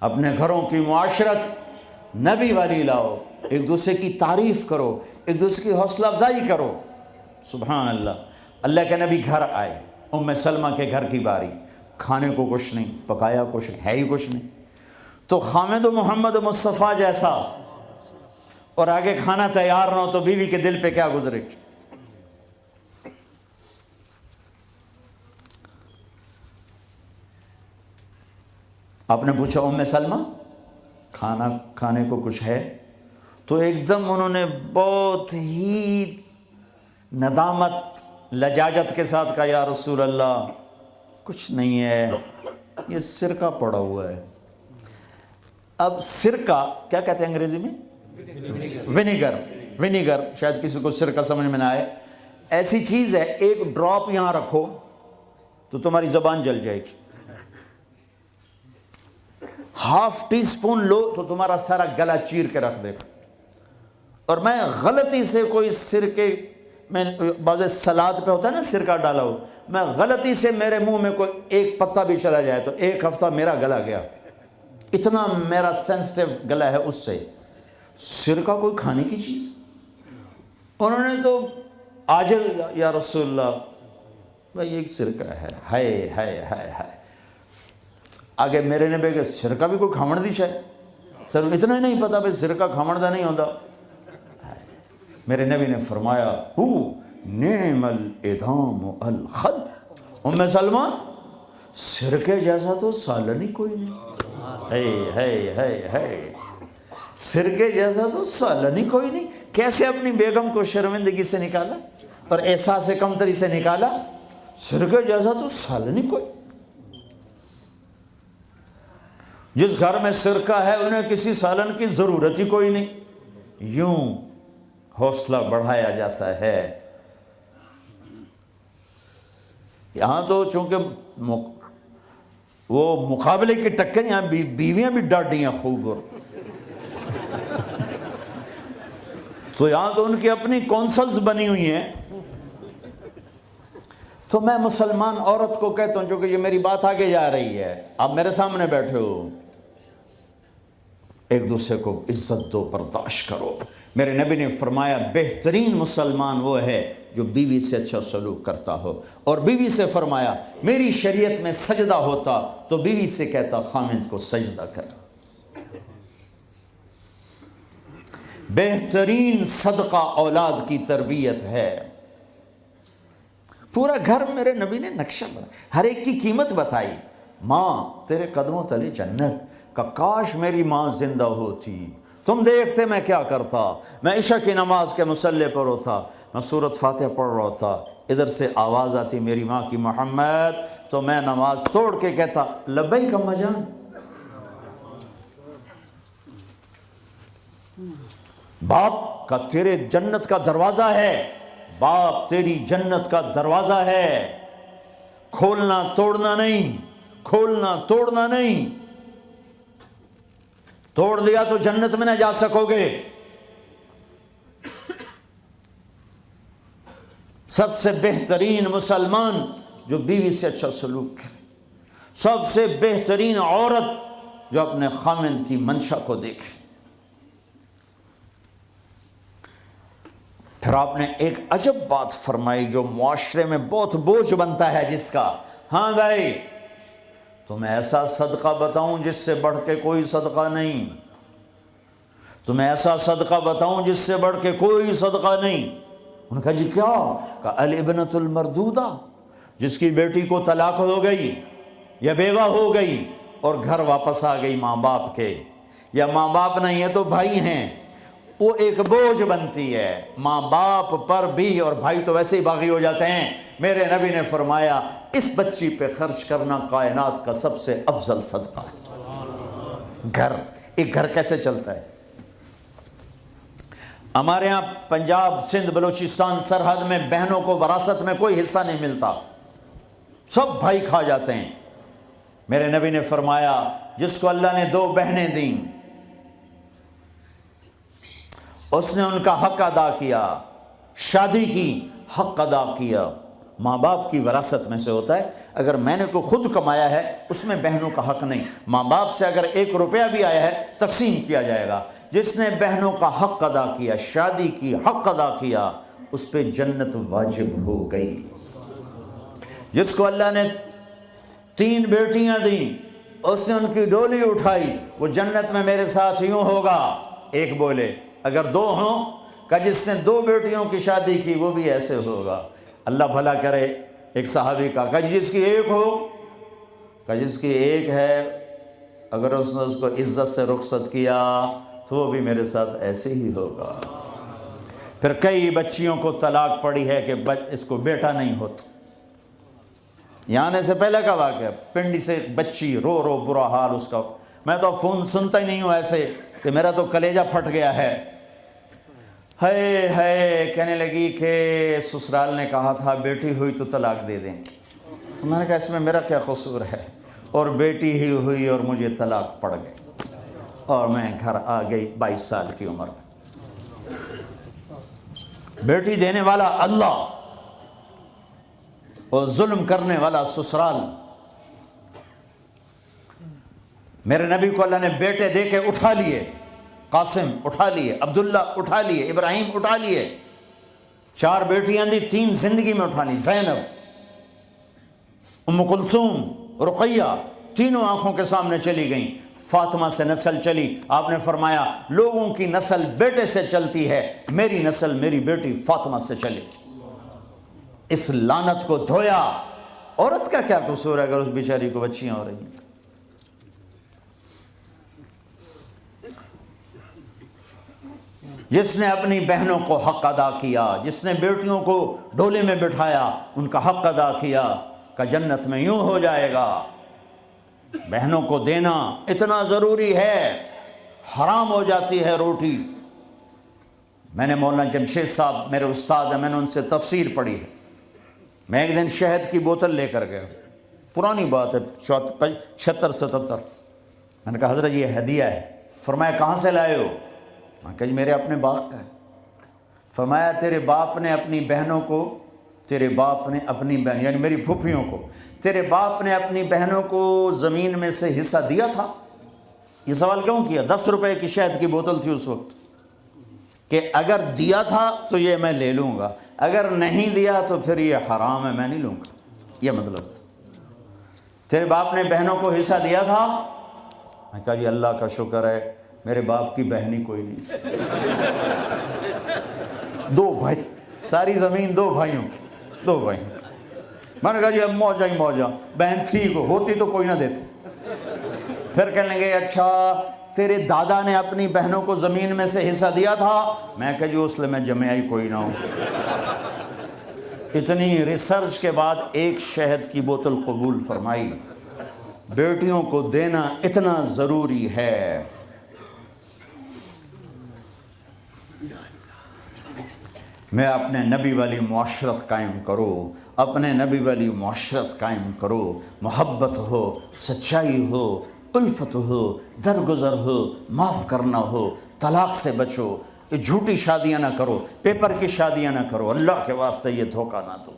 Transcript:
اپنے گھروں کی معاشرت نبی والی لاؤ، ایک دوسرے کی تعریف کرو، ایک دوسرے کی حوصلہ افزائی کرو۔ سبحان اللہ۔ اللہ کے نبی گھر آئے، ام سلمہ کے گھر کی باری، کھانے کو کچھ نہیں، پکایا کچھ نہیں، ہے ہی کچھ نہیں، تو خامد و محمد مصطفیٰ جیسا اور آگے کھانا تیار نہ ہو تو بیوی کے دل پہ کیا گزرے گی؟ آپ نے پوچھا ام سلمہ کھانا کھانے کو کچھ ہے؟ تو ایک دم انہوں نے بہت ہی ندامت لجاجت کے ساتھ کہا، یا رسول اللہ کچھ نہیں ہے، یہ سرکہ پڑا ہوا ہے۔ اب سرکہ کیا کہتے ہیں انگریزی میں؟ ونیگر، شاید کسی کو سرکہ سمجھ میں نہ آئے۔ ایسی چیز ہے، ایک ڈراپ یہاں رکھو تو تمہاری زبان جل جائے گی، ہاف ٹی سپون لو تو تمہارا سارا گلا چیر کے رکھ دے گا۔ اور میں غلطی سے کوئی سرکے میں بعض سلاد پہ ہوتا ہے نا سرکہ ڈالا ہو، میں غلطی سے میرے منہ میں کوئی ایک پتا بھی چلا جائے تو ایک ہفتہ میرا گلا گیا، اتنا میرا سینسٹیو گلا ہے اس سے۔ سرکہ کوئی کھانے کی چیز؟ انہوں نے تو عاجل، یا رسول اللہ بھائی ایک سرکہ ہے، ہائے ہائے ہائے ہائے۔ آگے میرے نے کہ سرکہ بھی کوئی کھامن دی شاید، تو اتنا ہی نہیں پتا بھائی سرکہ کھامن دا نہیں ہوتا۔ میرے نبی نے فرمایا ہو نعم الادام الخل، ام سلمہ سرکے جیسا تو سالن ہی کوئی نہیں، ہے سرکے جیسا تو سالن ہی کوئی نہیں۔ کیسے اپنی بیگم کو شرمندگی سے نکالا اور احساس کمتری سے نکالا، سرکے جیسا تو سالن ہی کوئی۔ جس گھر میں سرکہ ہے انہیں کسی سالن کی ضرورت ہی کوئی نہیں۔ یوں حوصلہ بڑھایا جاتا ہے۔ یہاں تو چونکہ وہ مقابلے کی ٹکر، یہاں بیویاں بھی ڈاڈی ہیں خوب، اور تو یہاں تو ان کی اپنی کونسلز بنی ہوئی ہیں۔ تو میں مسلمان عورت کو کہتا ہوں، چونکہ یہ میری بات آگے جا رہی ہے، آپ میرے سامنے بیٹھے ہو، ایک دوسرے کو عزت دو، برداشت کرو۔ میرے نبی نے فرمایا بہترین مسلمان وہ ہے جو بیوی سے اچھا سلوک کرتا ہو، اور بیوی سے فرمایا میری شریعت میں سجدہ ہوتا تو بیوی سے کہتا خامد کو سجدہ کر۔ بہترین صدقہ اولاد کی تربیت ہے۔ پورا گھر میرے نبی نے نقشہ بنا، ہر ایک کی قیمت بتائی۔ ماں تیرے قدموں تلے جنت، کہ کاش میری ماں زندہ ہوتی، تم دیکھتے میں کیا کرتا، میں عشاء کی نماز کے مصلی پر ہوتا، میں سورۃ فاتحہ پڑھ رہا ہوتا، ادھر سے آواز آتی میری ماں کی محمد، تو میں نماز توڑ کے کہتا لبیک اماں جان۔ باپ کا تیرے جنت کا دروازہ ہے، باپ تیری جنت کا دروازہ ہے، کھولنا توڑنا نہیں، کھولنا توڑنا نہیں، توڑ دیا تو جنت میں نہ جا سکو گے۔ سب سے بہترین مسلمان جو بیوی سے اچھا سلوک کرے، سب سے بہترین عورت جو اپنے خامند کی منشا کو دیکھے۔ پھر آپ نے ایک عجب بات فرمائی جو معاشرے میں بہت بوجھ بنتا ہے جس کا، ہاں بھائی تمہیں ایسا صدقہ بتاؤں جس سے بڑھ کے کوئی صدقہ نہیں، تمہیں ایسا صدقہ بتاؤں جس سے بڑھ کے کوئی صدقہ نہیں۔ انہوں نے کہا جی کیا؟ کہا الابنۃ المردودہ، جس کی بیٹی کو طلاق ہو گئی یا بیوہ ہو گئی اور گھر واپس آ گئی ماں باپ کے، یا ماں باپ نہیں ہے تو بھائی ہیں، وہ ایک بوجھ بنتی ہے ماں باپ پر بھی، اور بھائی تو ویسے ہی باغی ہو جاتے ہیں۔ میرے نبی نے فرمایا اس بچی پہ خرچ کرنا کائنات کا سب سے افضل صدقہ ہے۔ گھر، ایک گھر کیسے چلتا ہے؟ ہمارے ہاں پنجاب سندھ بلوچستان سرحد میں بہنوں کو وراثت میں کوئی حصہ نہیں ملتا، سب بھائی کھا جاتے ہیں۔ میرے نبی نے فرمایا جس کو اللہ نے 2 بہنیں دیں اس نے ان کا حق ادا کیا، شادی کی حق ادا کیا، ماں باپ کی وراثت میں سے ہوتا ہے. اگر میں نے کوئی خود کمایا ہے اس میں بہنوں کا حق نہیں. ماں باپ سے اگر 1 روپیہ بھی آیا ہے تقسیم کیا جائے گا. جس نے بہنوں کا حق ادا کیا، شادی کی حق ادا کیا، اس پہ جنت واجب ہو گئی. جس کو اللہ نے 3 بیٹیاں دیں، اس نے ان کی ڈولی اٹھائی، وہ جنت میں میرے ساتھ یوں ہوگا. ایک بولے. اگر 2 ہوں، کہ جس نے 2 بیٹیوں کی شادی کی وہ بھی ایسے ہوگا. اللہ بھلا کرے. ایک صحابی کا کہ جس کی 1 ہو، کہ جس کی 1 ہے، اگر اس نے اس کو عزت سے رخصت کیا تو وہ بھی میرے ساتھ ایسے ہی ہوگا. پھر کئی بچیوں کو طلاق پڑی ہے کہ اس کو بیٹا نہیں ہوتا. یہاں آنے سے پہلے کا واقعہ، پنڈی سے بچی رو رو برا حال اس کا. میں تو فون سنتا ہی نہیں ہوں ایسے کہ میرا تو کلیجہ پھٹ گیا ہے. ہے کہنے لگی کہ سسرال نے کہا تھا بیٹی ہوئی تو طلاق دے دیں. میں نے کہا اس میں میرا کیا قصور ہے، اور بیٹی ہی ہوئی اور مجھے طلاق پڑ گئی اور میں گھر آ گئی 22 سال کی عمر میں. بیٹی دینے والا اللہ اور ظلم کرنے والا سسرال. میرے نبی کو اللہ نے بیٹے دے کے اٹھا لیے. قاسم اٹھا لیے، عبداللہ اٹھا لیے، ابراہیم اٹھا لیے. 4 بیٹیاں دی، 3 زندگی میں اٹھا لی. زینب، ام کلثوم، رقیہ، تینوں آنکھوں کے سامنے چلی گئیں. فاطمہ سے نسل چلی. آپ نے فرمایا لوگوں کی نسل بیٹے سے چلتی ہے، میری نسل میری بیٹی فاطمہ سے چلی. اس لعنت کو دھویا. عورت کا کیا قصور ہے اگر اس بیچاری کو بچیاں ہو رہی ہیں؟ جس نے اپنی بہنوں کو حق ادا کیا، جس نے بیٹیوں کو ڈولے میں بٹھایا، ان کا حق ادا کیا، کہ جنت میں یوں ہو جائے گا. بہنوں کو دینا اتنا ضروری ہے، حرام ہو جاتی ہے روٹی. میں نے مولانا جمشید صاحب میرے استاد ہیں، میں نے ان سے تفسیر پڑھی ہے. میں ایک دن شہد کی بوتل لے کر گیا، پرانی بات ہے 76-77. میں نے کہا حضرت یہ ہدیہ ہے. فرمایا کہاں سے لائے ہو؟ میں کہا جی میرے اپنے باپ کا ہے. فرمایا تیرے باپ نے اپنی بہنوں کو، تیرے باپ نے اپنی بہن یعنی میری پھوپھیوں کو، تیرے باپ نے اپنی بہنوں کو زمین میں سے حصہ دیا تھا؟ یہ سوال کیوں کیا؟ 10 روپے کی شہد کی بوتل تھی اس وقت، کہ اگر دیا تھا تو یہ میں لے لوں گا، اگر نہیں دیا تو پھر یہ حرام ہے، میں نہیں لوں گا. یہ مطلب تھا. تیرے باپ نے بہنوں کو حصہ دیا تھا؟ میں کہا جی اللہ کا شکر ہے میرے باپ کی بہن ہی کوئی نہیں. 2 بھائی، ساری زمین 2 بھائیوں کی، 2 بھائی. میں نے کہا جی اب موجہ ہی موجہ، بہن تھی کو ہوتی تو کوئی نہ دیتے. پھر کہنے لگے اچھا تیرے دادا نے اپنی بہنوں کو زمین میں سے حصہ دیا تھا؟ میں کہا جی اس لیے میں جمعہ ہی کوئی نہ ہوں. اتنی ریسرچ کے بعد ایک شہد کی بوتل قبول فرمائی. بیٹیوں کو دینا اتنا ضروری ہے. میں اپنے نبی والی معاشرت قائم کرو، اپنے نبی والی معاشرت قائم کرو. محبت ہو، سچائی ہو، الفت ہو، درگزر ہو، معاف کرنا ہو، طلاق سے بچو. یہ جھوٹی شادیاں نہ کرو، پیپر کی شادیاں نہ کرو. اللہ کے واسطے یہ دھوکہ نہ دو.